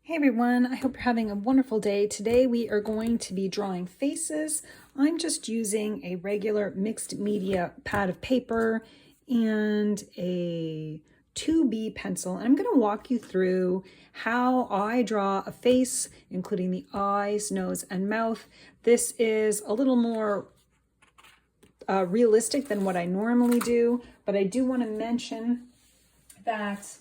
Hey everyone, I hope you're having a wonderful day. Today we are going to be drawing faces. I'm just using a regular mixed media pad of paper and a 2B pencil. And I'm going to walk you through how I draw a face, including the eyes, nose, and mouth. This is a little more realistic than what I normally do, but I do want to mention that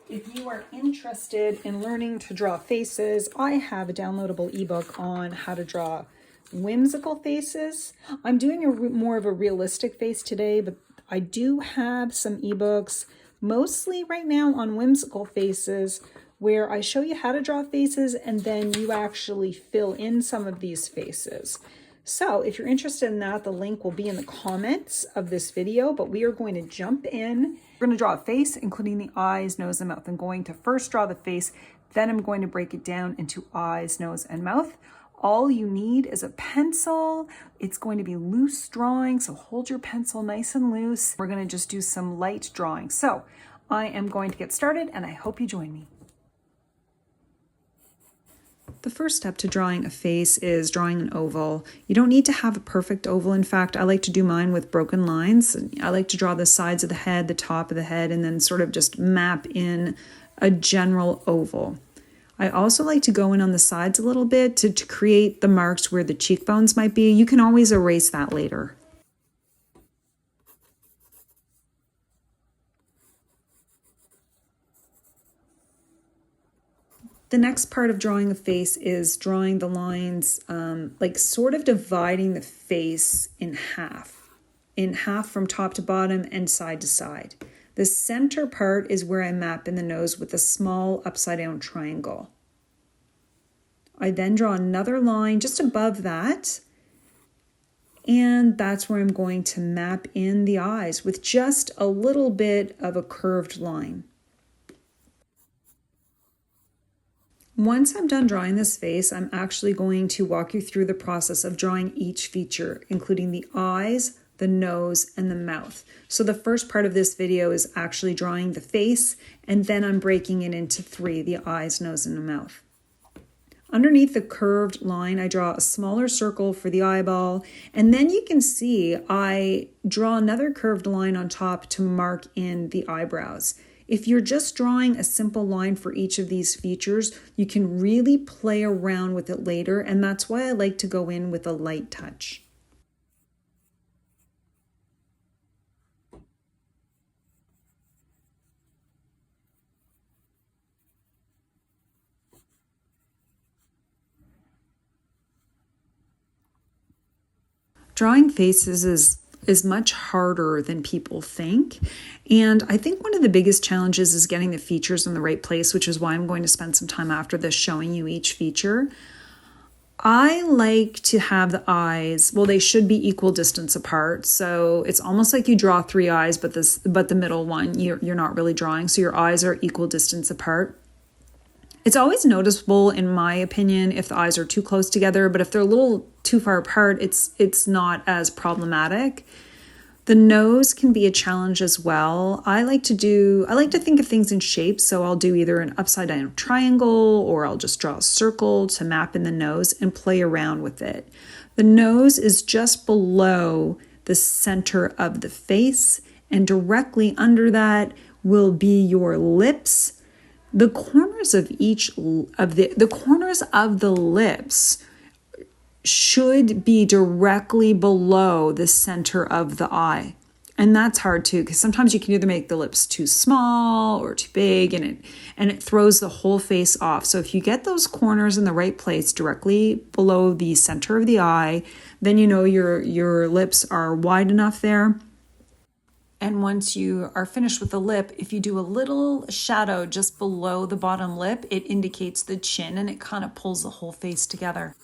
if you are interested in learning to draw faces, I have a downloadable ebook on how to draw whimsical faces. I'm doing more of a realistic face today, but I do have some ebooks, mostly right now on whimsical faces, where I show you how to draw faces and then you actually fill in some of these faces. So if you're interested in that, the link will be in the comments of this video, but we are going to jump in. We're going to draw a face, including the eyes, nose, and mouth. I'm going to first draw the face, then I'm going to break it down into eyes, nose, and mouth. All you need is a pencil. It's going to be loose drawing, so hold your pencil nice and loose. We're going to just do some light drawing. So I am going to get started, and I hope you join me. The first step to drawing a face is drawing an oval. You don't need to have a perfect oval. In fact, I like to do mine with broken lines. I like to draw the sides of the head, the top of the head, and then sort of just map in a general oval. I also like to go in on the sides a little bit to create the marks where the cheekbones might be. You can always erase that later. The next part of drawing a face is drawing the lines, like sort of dividing the face in half from top to bottom and side to side. The center part is where I map in the nose with a small upside down triangle. I then draw another line just above that, and that's where I'm going to map in the eyes with just a little bit of a curved line. Once I'm done drawing this face, I'm actually going to walk you through the process of drawing each feature, including the eyes, the nose, and the mouth. So the first part of this video is actually drawing the face, and then I'm breaking it into three: the eyes, nose, and the mouth. Underneath the curved line, I draw a smaller circle for the eyeball, and then you can see I draw another curved line on top to mark in the eyebrows. If you're just drawing a simple line for each of these features, you can really play around with it later, and that's why I like to go in with a light touch. Drawing faces is much harder than people think. And I think one of the biggest challenges is getting the features in the right place, which is why I'm going to spend some time after this showing you each feature. I like to have the eyes, well, they should be equal distance apart. So it's almost like you draw three eyes, but the middle one, you're not really drawing. So your eyes are equal distance apart. It's always noticeable, in my opinion, if the eyes are too close together, but if they're a little too far apart, it's not as problematic. The nose can be a challenge as well. I like to think of things in shapes, so I'll do either an upside down triangle or I'll just draw a circle to map in the nose and play around with it. The nose is just below the center of the face, and directly under that will be your lips. The corners of the corners of the lips should be directly below the center of the eye. And that's hard too, because sometimes you can either make the lips too small or too big, and it throws the whole face off. So if you get those corners in the right place, directly below the center of the eye, then you know your lips are wide enough there. And once you are finished with the lip, if you do a little shadow just below the bottom lip, it indicates the chin and it kind of pulls the whole face together.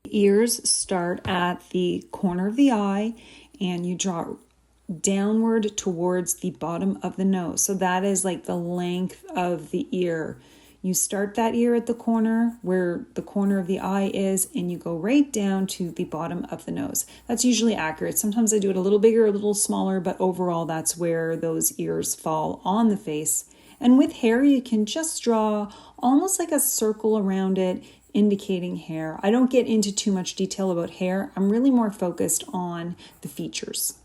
Ears start at the corner of the eye, and you draw downward towards the bottom of the nose. So that is like the length of the ear. You start that ear at the corner where the corner of the eye is, and you go right down to the bottom of the nose. That's usually accurate. Sometimes I do it a little bigger, a little smaller, but overall that's where those ears fall on the face. And with hair, you can just draw almost like a circle around it, indicating hair. I don't get into too much detail about hair. I'm really more focused on the features.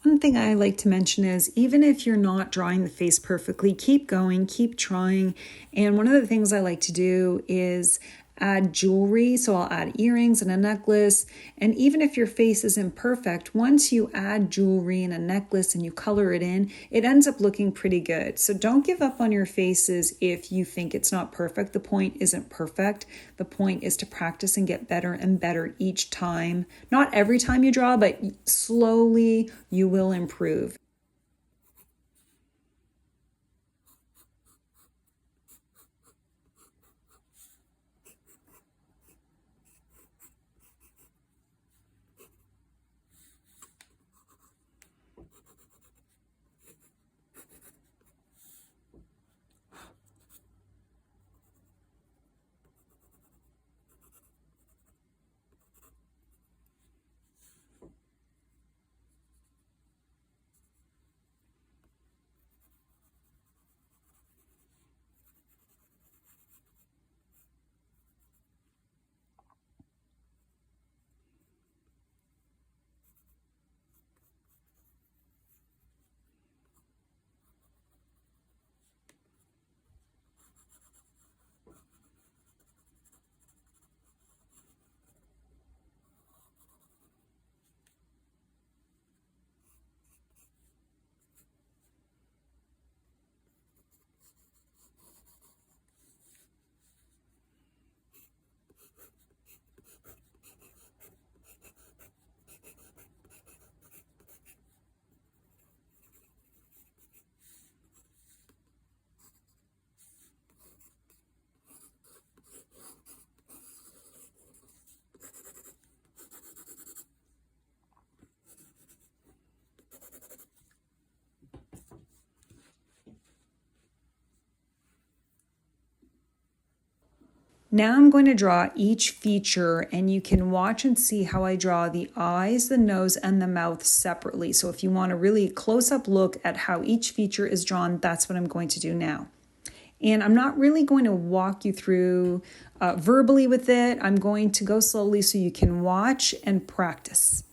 One thing I like to mention is even if you're not drawing the face perfectly, keep going, keep trying. And one of the things I like to do is add jewelry. So I'll add earrings and a necklace. And even if your face is imperfect, once you add jewelry and a necklace and you color it in, it ends up looking pretty good. So don't give up on your faces if you think it's not perfect. The point isn't perfect. The point is to practice and get better and better each time. Not every time you draw, but slowly you will improve. Now I'm going to draw each feature, and you can watch and see how I draw the eyes, the nose, and the mouth separately. So if you want a really close-up look at how each feature is drawn, that's what I'm going to do now. And I'm not really going to walk you through verbally with it. I'm going to go slowly so you can watch and practice.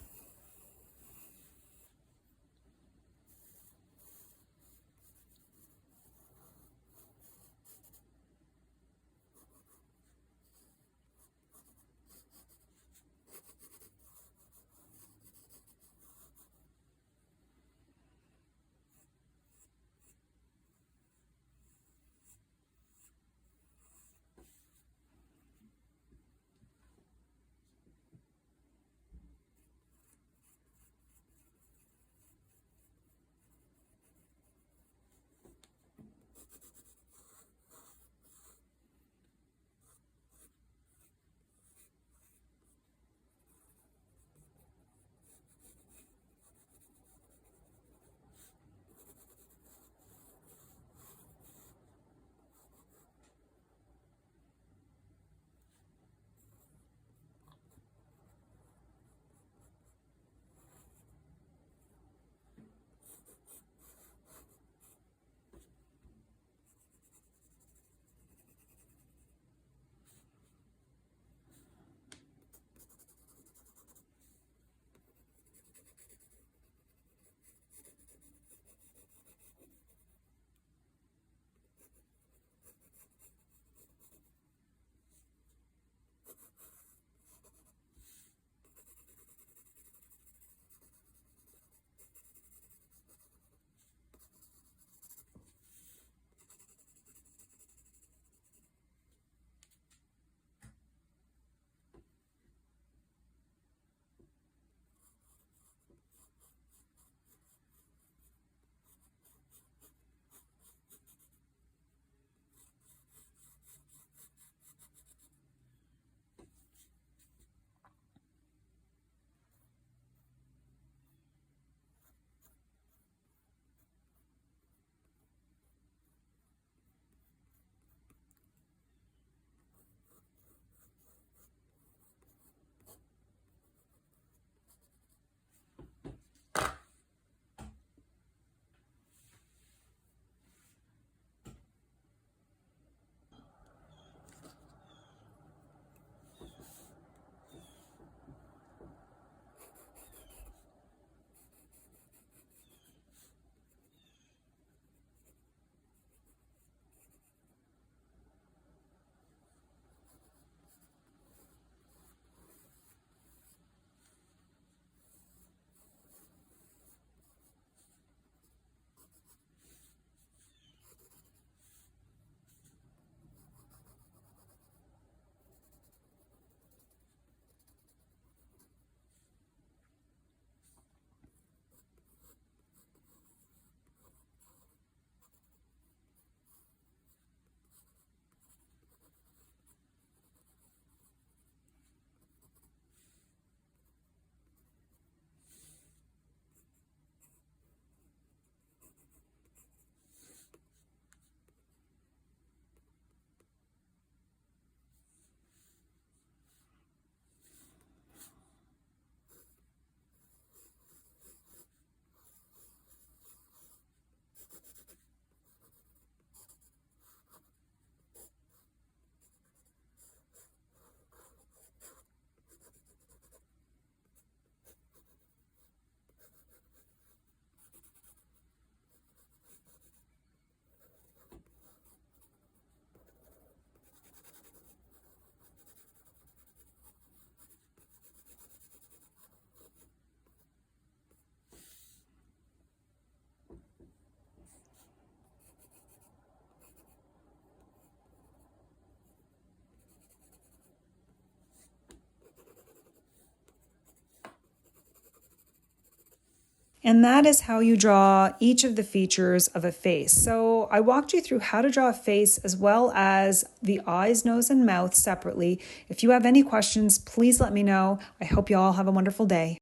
And that is how you draw each of the features of a face. So I walked you through how to draw a face as well as the eyes, nose, and mouth separately. If you have any questions, please let me know. I hope you all have a wonderful day.